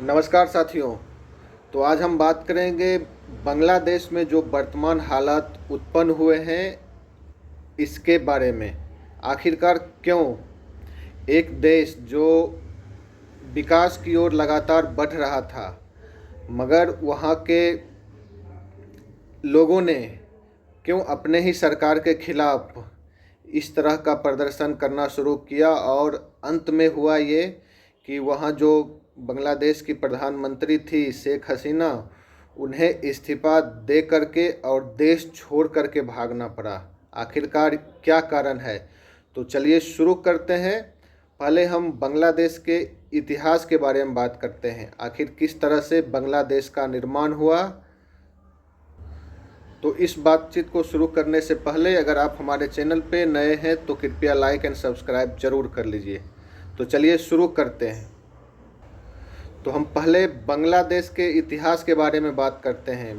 नमस्कार साथियों। तो आज हम बात करेंगे बांग्लादेश में जो वर्तमान हालात उत्पन्न हुए हैं इसके बारे में। आखिरकार क्यों एक देश जो विकास की ओर लगातार बढ़ रहा था मगर वहाँ के लोगों ने क्यों अपने ही सरकार के खिलाफ इस तरह का प्रदर्शन करना शुरू किया और अंत में हुआ ये कि वहाँ जो बांग्लादेश की प्रधानमंत्री थी शेख हसीना, उन्हें इस्तीफा दे करके और देश छोड़ करके भागना पड़ा। आखिरकार क्या कारण है? तो चलिए शुरू करते हैं। पहले हम बांग्लादेश के इतिहास के बारे में बात करते हैं। आखिर किस तरह से बांग्लादेश का निर्माण हुआ। तो इस बातचीत को शुरू करने से पहले अगर आप हमारे चैनल पे नए हैं तो कृपया लाइक एंड सब्सक्राइब जरूर कर लीजिए। तो चलिए शुरू करते हैं। तो हम पहले बांग्लादेश के इतिहास के बारे में बात करते हैं।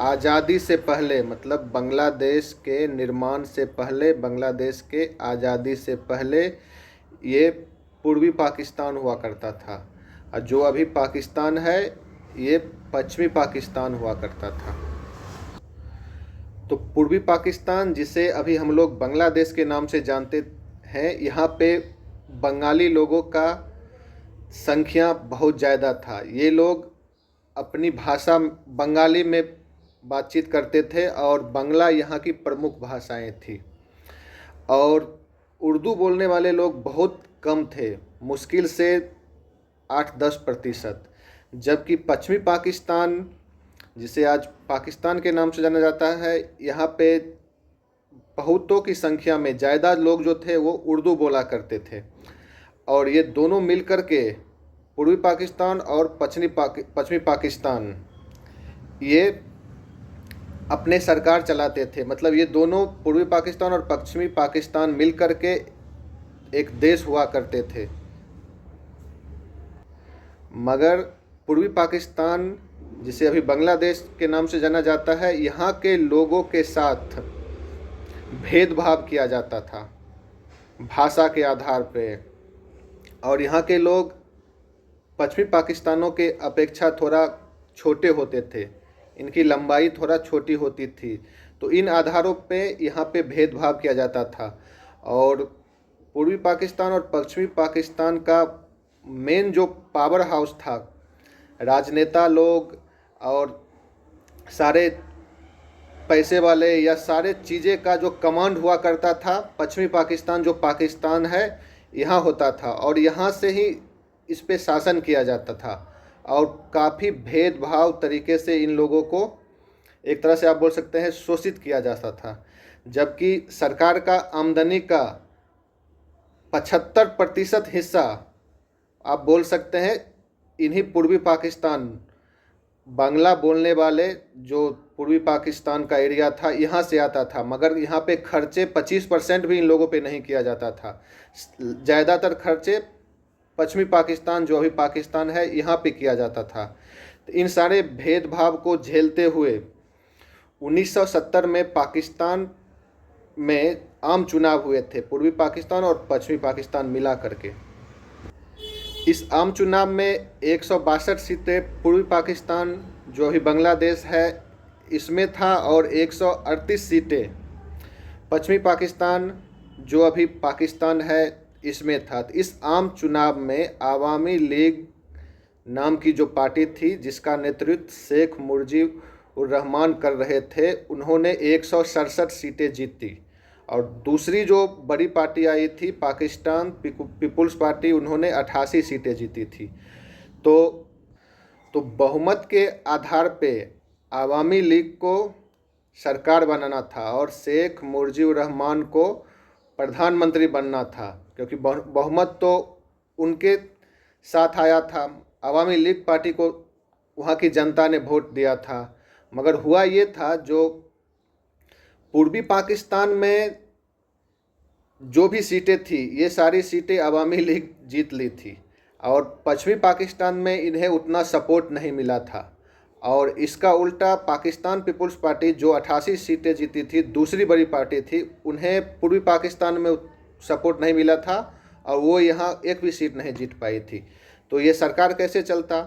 आज़ादी से पहले, मतलब बांग्लादेश के निर्माण से पहले, बांग्लादेश के आज़ादी से पहले ये पूर्वी पाकिस्तान हुआ करता था और जो अभी पाकिस्तान है ये पश्चिमी पाकिस्तान हुआ करता था। तो पूर्वी पाकिस्तान, जिसे अभी हम लोग बांग्लादेश के नाम से जानते हैं, यहाँ पे बंगाली लोगों का संख्या बहुत ज़्यादा था। ये लोग अपनी भाषा बंगाली में बातचीत करते थे और बांग्ला यहाँ की प्रमुख भाषाएं थी और उर्दू बोलने वाले लोग बहुत कम थे, मुश्किल से 8-10%। जबकि पश्चिमी पाकिस्तान, जिसे आज पाकिस्तान के नाम से जाना जाता है, यहाँ पे बहुतों की संख्या में ज़्यादा लोग जो थे वो उर्दू बोला करते थे और ये दोनों मिलकर के पूर्वी पाकिस्तान और पश्चिमी पाकिस्तान ये अपने सरकार चलाते थे। मतलब ये दोनों पूर्वी पाकिस्तान और पश्चिमी पाकिस्तान मिलकर के एक देश हुआ करते थे। मगर पूर्वी पाकिस्तान, जिसे अभी बांग्लादेश के नाम से जाना जाता है, यहाँ के लोगों के साथ भेदभाव किया जाता था भाषा के आधार पे और यहाँ के लोग पश्चिमी पाकिस्तानों के अपेक्षा थोड़ा छोटे होते थे, इनकी लंबाई थोड़ा छोटी होती थी। तो इन आधारों पे यहाँ पे भेदभाव किया जाता था और पूर्वी पाकिस्तान और पश्चिमी पाकिस्तान का मेन जो पावर हाउस था, राजनेता लोग और सारे पैसे वाले या सारे चीज़ें का जो कमांड हुआ करता था, पश्चिमी पाकिस्तान जो पाकिस्तान है यहाँ होता था और यहाँ से ही इस पे शासन किया जाता था और काफ़ी भेदभाव तरीके से इन लोगों को, एक तरह से आप बोल सकते हैं, शोषित किया जाता था। जबकि सरकार का आमदनी का 75% हिस्सा आप बोल सकते हैं इन्हीं पूर्वी पाकिस्तान, बांग्ला बोलने वाले जो पूर्वी पाकिस्तान का एरिया था यहाँ से आता था। मगर यहाँ पे खर्चे 25% भी इन लोगों पे नहीं किया जाता था। ज़्यादातर खर्चे पश्चिमी पाकिस्तान, जो अभी पाकिस्तान है, यहाँ पे किया जाता था। तो इन सारे भेदभाव को झेलते हुए 1970 में पाकिस्तान में आम चुनाव हुए थे, पूर्वी पाकिस्तान और पश्चिमी पाकिस्तान मिला करके। इस आम चुनाव में 162 सीटें पूर्वी पाकिस्तान, जो अभी बांग्लादेश है, इसमें था और 138 सीटें पश्चिमी पाकिस्तान, जो अभी पाकिस्तान है, इसमें था। तो इस आम चुनाव में आवामी लीग नाम की जो पार्टी थी, जिसका नेतृत्व शेख मुजीबुर रहमान कर रहे थे, उन्होंने 167 सीटें जीती और दूसरी जो बड़ी पार्टी आई थी, पाकिस्तान पीपुल्स पार्टी, उन्होंने 88 सीटें जीती थी। तो बहुमत के आधार पे आवामी लीग को सरकार बनाना था और शेख मुजीबुर रहमान को प्रधानमंत्री बनना था, क्योंकि बहुमत तो उनके साथ आया था। आवामी लीग पार्टी को वहाँ की जनता ने वोट दिया था। मगर हुआ ये था, जो पूर्वी पाकिस्तान में जो भी सीटें थी, ये सारी सीटें आवामी लीग जीत ली थी और पश्चिमी पाकिस्तान में इन्हें उतना सपोर्ट नहीं मिला था। और इसका उल्टा पाकिस्तान पीपुल्स पार्टी, जो 88 सीटें जीती थी, दूसरी बड़ी पार्टी थी, उन्हें पूर्वी पाकिस्तान में सपोर्ट नहीं मिला था और वो यहाँ एक भी सीट नहीं जीत पाई थी। तो ये सरकार कैसे चलता?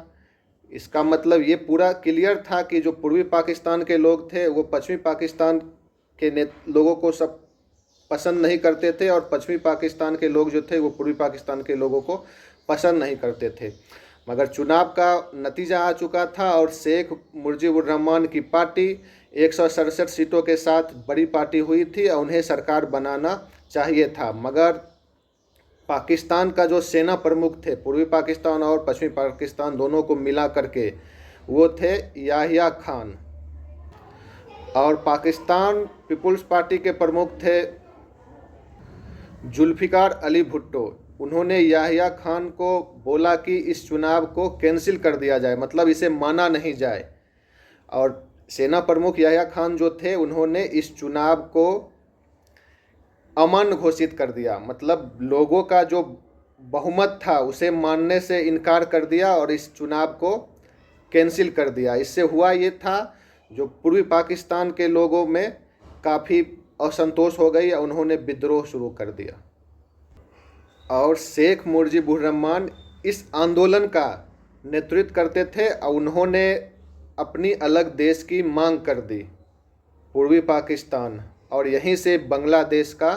इसका मतलब ये पूरा क्लियर था कि जो पूर्वी पाकिस्तान के लोग थे वो पश्चिमी पाकिस्तान के लोगों को सब पसंद नहीं करते थे, और पश्चिमी पाकिस्तान के लोग जो थे वो पूर्वी पाकिस्तान के लोगों को पसंद नहीं करते थे। मगर चुनाव का नतीजा आ चुका था और शेख मुजीबुर रहमान की पार्टी 167 सीटों के साथ बड़ी पार्टी हुई थी और उन्हें सरकार बनाना चाहिए था। मगर पाकिस्तान का जो सेना प्रमुख थे, पूर्वी पाकिस्तान और पश्चिमी पाकिस्तान दोनों को मिला करके, वो थे याहिया खान, और पाकिस्तान पीपुल्स पार्टी के प्रमुख थे जुल्फ़िकार अली भुट्टो। उन्होंने याहिया खान को बोला कि इस चुनाव को कैंसिल कर दिया जाए, मतलब इसे माना नहीं जाए। और सेना प्रमुख याहिया खान जो थे उन्होंने इस चुनाव को अमन घोषित कर दिया, मतलब लोगों का जो बहुमत था उसे मानने से इनकार कर दिया और इस चुनाव को कैंसिल कर दिया। इससे हुआ ये था, जो पूर्वी पाकिस्तान के लोगों में काफ़ी असंतोष हो गई और उन्होंने विद्रोह शुरू कर दिया। और शेख मुजीबुर रहमान इस आंदोलन का नेतृत्व करते थे और उन्होंने अपनी अलग देश की मांग कर दी, पूर्वी पाकिस्तान, और यहीं से बांग्लादेश का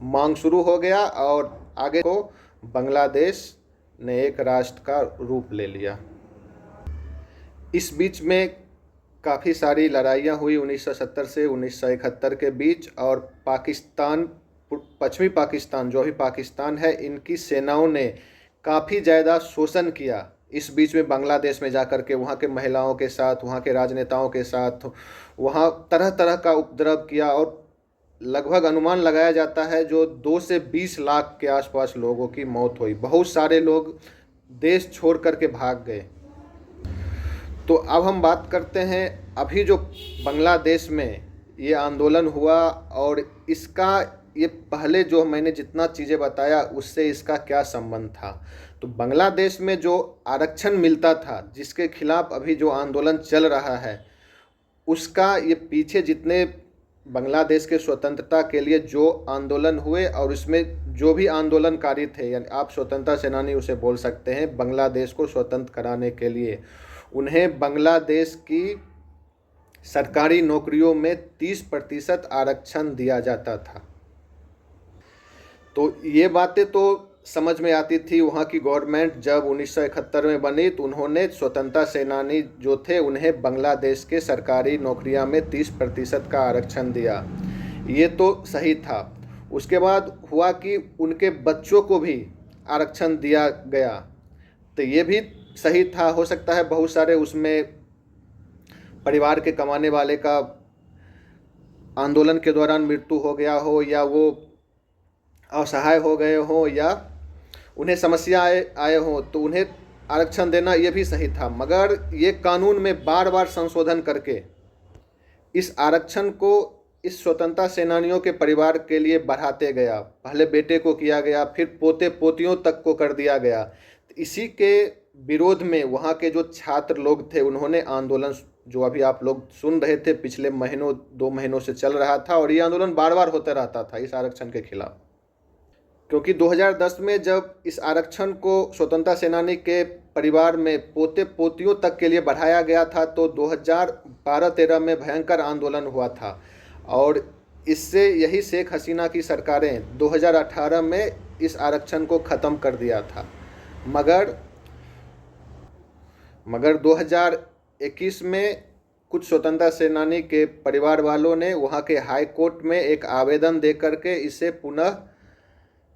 मांग शुरू हो गया और आगे को बांग्लादेश ने एक राष्ट्र का रूप ले लिया। इस बीच में काफ़ी सारी लड़ाइयाँ हुई 1970 से 1971 के बीच, और पाकिस्तान, पश्चिमी पाकिस्तान जो अभी पाकिस्तान है, इनकी सेनाओं ने काफ़ी ज़्यादा शोषण किया। इस बीच में बांग्लादेश में जाकर के वहाँ के महिलाओं के साथ, वहाँ के राजनेताओं के साथ, वहाँ तरह तरह का उपद्रव किया, और लगभग अनुमान लगाया जाता है जो 2 से 20 लाख के आसपास लोगों की मौत हुई। बहुत सारे लोग देश छोड़ करके भाग गए। तो अब हम बात करते हैं अभी जो बांग्लादेश में ये आंदोलन हुआ और इसका, ये पहले जो मैंने जितना चीज़ें बताया उससे इसका क्या संबंध था। तो बांग्लादेश में जो आरक्षण मिलता था, जिसके खिलाफ अभी जो आंदोलन चल रहा है, उसका ये पीछे जितने बांग्लादेश के स्वतंत्रता के लिए जो आंदोलन हुए और इसमें जो भी आंदोलनकारी थे, यानी आप स्वतंत्रता सेनानी उसे बोल सकते हैं, बांग्लादेश को स्वतंत्र कराने के लिए उन्हें बांग्लादेश की सरकारी नौकरियों में 30% आरक्षण दिया जाता था। तो ये बातें तो समझ में आती थी। वहाँ की गवर्नमेंट जब 1971 में बनी तो उन्होंने स्वतंत्रता सेनानी जो थे उन्हें बांग्लादेश के सरकारी नौकरियां में 30% का आरक्षण दिया। ये तो सही था। उसके बाद हुआ कि उनके बच्चों को भी आरक्षण दिया गया, तो ये भी सही था। हो सकता है बहुत सारे उसमें परिवार के कमाने वाले का आंदोलन के दौरान मृत्यु हो गया हो, या वो असहाय हो गए हो, या उन्हें समस्या आए हो, तो उन्हें आरक्षण देना ये भी सही था। मगर ये कानून में बार बार संशोधन करके इस आरक्षण को इस स्वतंत्रता सेनानियों के परिवार के लिए बढ़ाते गया। पहले बेटे को किया गया, फिर पोते पोतियों तक को कर दिया गया। तो इसी के विरोध में वहाँ के जो छात्र लोग थे उन्होंने आंदोलन, जो अभी आप लोग सुन रहे थे, पिछले महीनों 2 महीनों से चल रहा था, और ये आंदोलन बार बार होता रहता था इस आरक्षण के खिलाफ। क्योंकि 2010 में जब इस आरक्षण को स्वतंत्रता सेनानी के परिवार में पोते पोतियों तक के लिए बढ़ाया गया था, तो 2012-13 में भयंकर आंदोलन हुआ था, और इससे यही शेख हसीना की सरकारें 2018 में इस आरक्षण को ख़त्म कर दिया था। मगर 2021 में कुछ स्वतंत्रता सेनानी के परिवार वालों ने वहाँ के हाई कोर्ट में एक आवेदन दे करके इसे पुनः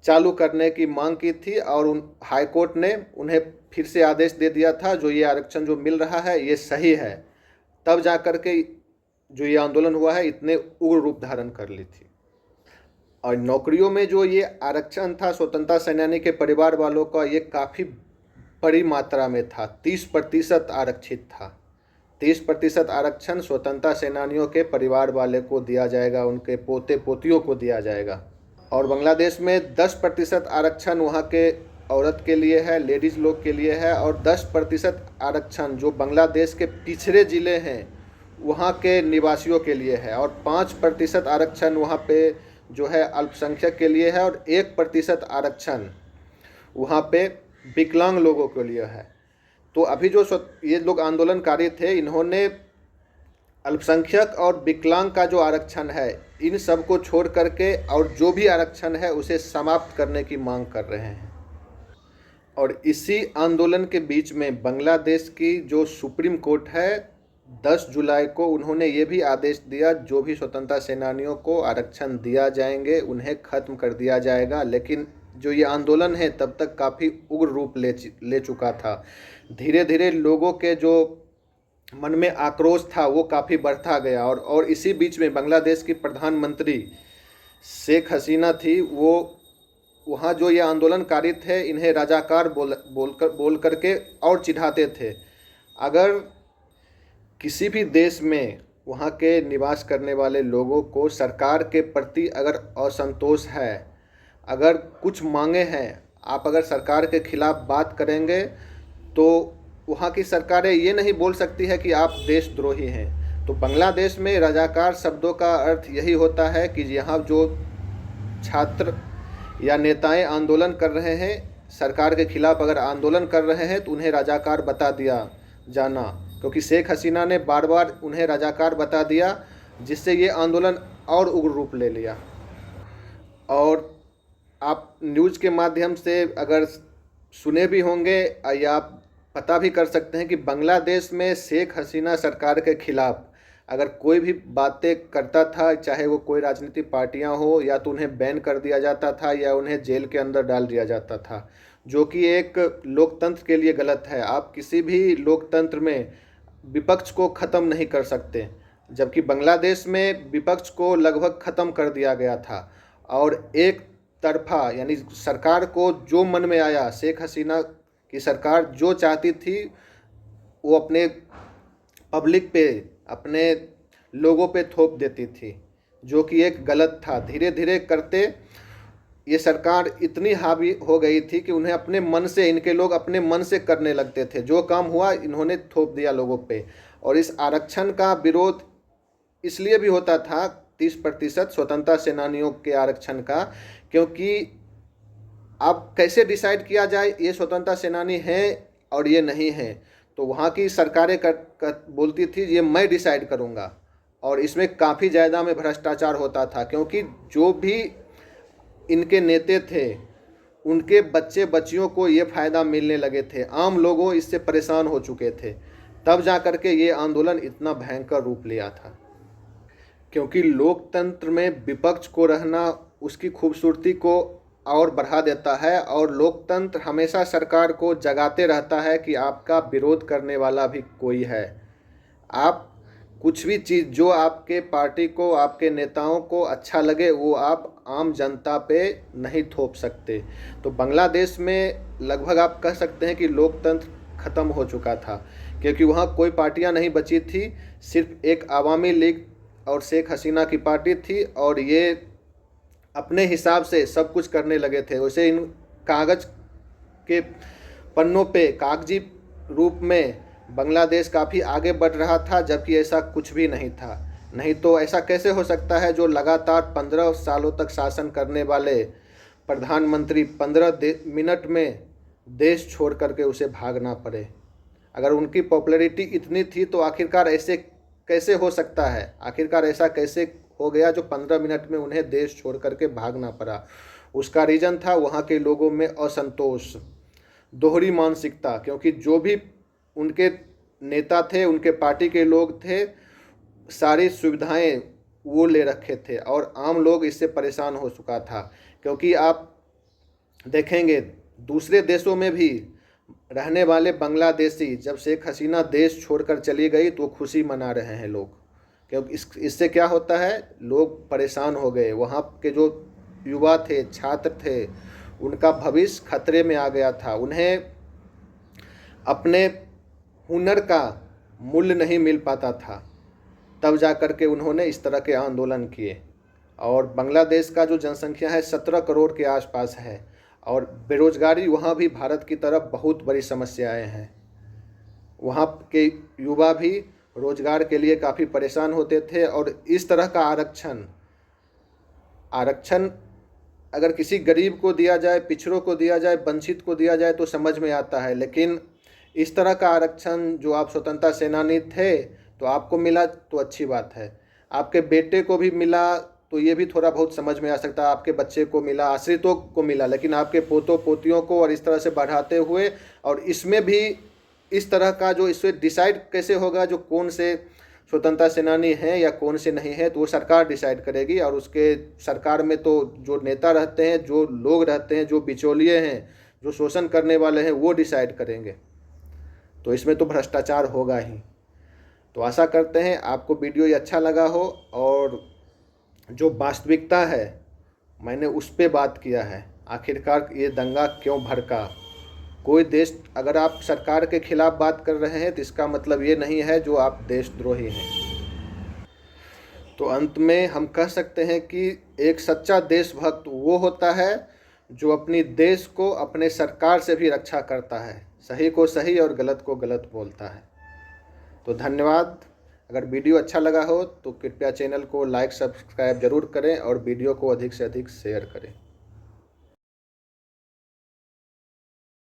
चालू करने की मांग की थी, और उन हाई कोर्ट ने उन्हें फिर से आदेश दे दिया था जो ये आरक्षण जो मिल रहा है ये सही है। तब जा कर के जो ये आंदोलन हुआ है इतने उग्र रूप धारण कर ली थी। और नौकरियों में जो ये आरक्षण था स्वतंत्रता सेनानी के परिवार वालों का, ये काफ़ी बड़ी मात्रा में था। 30% आरक्षित था। 30% आरक्षण स्वतंत्रता सेनानियों के परिवार वाले को दिया जाएगा, उनके पोते पोतियों को दिया जाएगा। और बांग्लादेश में 10% आरक्षण वहाँ के औरत के लिए है, लेडीज़ लोग के लिए है, और 10% आरक्षण जो बांग्लादेश के पिछड़े ज़िले हैं वहाँ के निवासियों के लिए है, और 5% आरक्षण वहाँ पे जो है अल्पसंख्यक के लिए है, और 1% आरक्षण वहाँ पे विकलांग लोगों के लिए है। तो अभी जो ये लोग आंदोलनकारी थे, इन्होंने अल्पसंख्यक और विकलांग का जो आरक्षण है, इन सब को छोड़ करके और जो भी आरक्षण है उसे समाप्त करने की मांग कर रहे हैं। और इसी आंदोलन के बीच में बांग्लादेश की जो सुप्रीम कोर्ट है, 10 जुलाई को उन्होंने ये भी आदेश दिया, जो भी स्वतंत्रता सेनानियों को आरक्षण दिया जाएंगे उन्हें ख़त्म कर दिया जाएगा। लेकिन जो ये आंदोलन है तब तक काफ़ी उग्र रूप ले चुका था। धीरे धीरे लोगों के जो मन में आक्रोश था वो काफ़ी बढ़ता गया। और इसी बीच में बांग्लादेश की प्रधानमंत्री शेख हसीना थी, वो वहाँ जो ये आंदोलनकारी थे इन्हें राजाकार बोल करके और चिढ़ाते थे। अगर किसी भी देश में वहाँ के निवास करने वाले लोगों को सरकार के प्रति अगर असंतोष है, अगर कुछ मांगे हैं, आप अगर सरकार के खिलाफ बात करेंगे तो वहाँ की सरकारें ये नहीं बोल सकती है कि आप देशद्रोही हैं। तो बांग्लादेश में राजाकार शब्दों का अर्थ यही होता है कि यहाँ जो छात्र या नेताएं आंदोलन कर रहे हैं, सरकार के खिलाफ अगर आंदोलन कर रहे हैं तो उन्हें राजाकार बता दिया जाना, क्योंकि शेख हसीना ने बार बार उन्हें राजाकार बता दिया, जिससे ये आंदोलन और उग्र रूप ले लिया। और आप न्यूज़ के माध्यम से अगर सुने भी होंगे या आप पता भी कर सकते हैं कि बांग्लादेश में शेख हसीना सरकार के खिलाफ अगर कोई भी बातें करता था, चाहे वो कोई राजनीतिक पार्टियां हो, या तो उन्हें बैन कर दिया जाता था या उन्हें जेल के अंदर डाल दिया जाता था, जो कि एक लोकतंत्र के लिए गलत है। आप किसी भी लोकतंत्र में विपक्ष को ख़त्म नहीं कर सकते, जबकि बांग्लादेश में विपक्ष को लगभग ख़त्म कर दिया गया था। और एक तरफा यानी सरकार को जो मन में आया, शेख हसीना की सरकार जो चाहती थी वो अपने पब्लिक पे, अपने लोगों पे थोप देती थी, जो कि एक गलत था। धीरे धीरे करते ये सरकार इतनी हावी हो गई थी कि उन्हें अपने मन से, इनके लोग अपने मन से करने लगते थे, जो काम हुआ इन्होंने थोप दिया लोगों पे। और इस आरक्षण का विरोध इसलिए भी होता था 30% स्वतंत्रता सेनानियों के आरक्षण का, क्योंकि अब कैसे डिसाइड किया जाए ये स्वतंत्रता सेनानी हैं और ये नहीं हैं। तो वहाँ की सरकारें बोलती थी ये मैं डिसाइड करूँगा, और इसमें काफ़ी ज़्यादा में भ्रष्टाचार होता था, क्योंकि जो भी इनके नेता थे उनके बच्चे बच्चियों को ये फ़ायदा मिलने लगे थे, आम लोगों इससे परेशान हो चुके थे। तब जा कर के ये आंदोलन इतना भयंकर रूप लिया था, क्योंकि लोकतंत्र में विपक्ष को रहना उसकी खूबसूरती को और बढ़ा देता है। और लोकतंत्र हमेशा सरकार को जगाते रहता है कि आपका विरोध करने वाला भी कोई है। आप कुछ भी चीज़ जो आपके पार्टी को, आपके नेताओं को अच्छा लगे, वो आप आम जनता पे नहीं थोप सकते। तो बांग्लादेश में लगभग आप कह सकते हैं कि लोकतंत्र ख़त्म हो चुका था, क्योंकि वहाँ कोई पार्टियाँ नहीं बची थी, सिर्फ एक आवामी लीग और शेख हसीना की पार्टी थी, और ये अपने हिसाब से सब कुछ करने लगे थे। वैसे इन कागज़ के पन्नों पे, कागजी रूप में बांग्लादेश काफ़ी आगे बढ़ रहा था, जबकि ऐसा कुछ भी नहीं था। नहीं तो ऐसा कैसे हो सकता है जो लगातार 15 सालों तक शासन करने वाले प्रधानमंत्री 15 मिनट में देश छोड़ करके उसे भागना पड़े। अगर उनकी पॉपुलैरिटी इतनी थी तो आखिरकार ऐसे कैसे हो सकता है, आखिरकार ऐसा कैसे हो गया जो 15 मिनट में उन्हें देश छोड़ करके भागना पड़ा। उसका रीज़न था वहाँ के लोगों में असंतोष, दोहरी मानसिकता, क्योंकि जो भी उनके नेता थे, उनके पार्टी के लोग थे, सारी सुविधाएं वो ले रखे थे, और आम लोग इससे परेशान हो चुका था। क्योंकि आप देखेंगे दूसरे देशों में भी रहने वाले बांग्लादेशी जब शेख हसीना देश छोड़कर चली गई तो खुशी मना रहे हैं लोग, क्योंकि इससे क्या होता है, लोग परेशान हो गए। वहाँ के जो युवा थे, छात्र थे, उनका भविष्य खतरे में आ गया था। उन्हें अपने हुनर का मूल्य नहीं मिल पाता था। तब जा कर के उन्होंने इस तरह के आंदोलन किए। और बांग्लादेश का जो जनसंख्या है 17 करोड़ के आसपास है, और बेरोजगारी वहाँ भी भारत की तरफ बहुत बड़ी समस्याएं हैं। वहाँ के युवा भी रोजगार के लिए काफ़ी परेशान होते थे। और इस तरह का आरक्षण अगर किसी गरीब को दिया जाए, पिछड़ों को दिया जाए, वंचित को दिया जाए तो समझ में आता है, लेकिन इस तरह का आरक्षण जो आप स्वतंत्रता सेनानी थे तो आपको मिला तो अच्छी बात है, आपके बेटे को भी मिला तो ये भी थोड़ा बहुत समझ में आ सकता है, आपके बच्चे को मिला, आश्रितों को मिला, लेकिन आपके पोतों पोतियों को और इस तरह से बढ़ाते हुए, और इसमें भी इस तरह का जो इससे डिसाइड कैसे होगा जो कौन से स्वतंत्रता सेनानी हैं या कौन से नहीं है, तो वो सरकार डिसाइड करेगी। और उसके सरकार में तो जो नेता रहते हैं, जो लोग रहते हैं, जो बिचौलिए हैं, जो शोषण करने वाले हैं, वो डिसाइड करेंगे। तो इसमें तो भ्रष्टाचार होगा ही। तो आशा करते हैं आपको वीडियो ये अच्छा लगा हो, और जो वास्तविकता है मैंने उस पर बात किया है। आखिरकार ये दंगा क्यों भड़का? कोई देश, अगर आप सरकार के खिलाफ बात कर रहे हैं तो इसका मतलब ये नहीं है जो आप देशद्रोही हैं। तो अंत में हम कह सकते हैं कि एक सच्चा देशभक्त वो होता है जो अपनी देश को अपने सरकार से भी रक्षा करता है, सही को सही और गलत को गलत बोलता है। तो धन्यवाद। अगर वीडियो अच्छा लगा हो तो कृपया चैनल को लाइक सब्सक्राइब जरूर करें और वीडियो को अधिक से अधिक शेयर करें।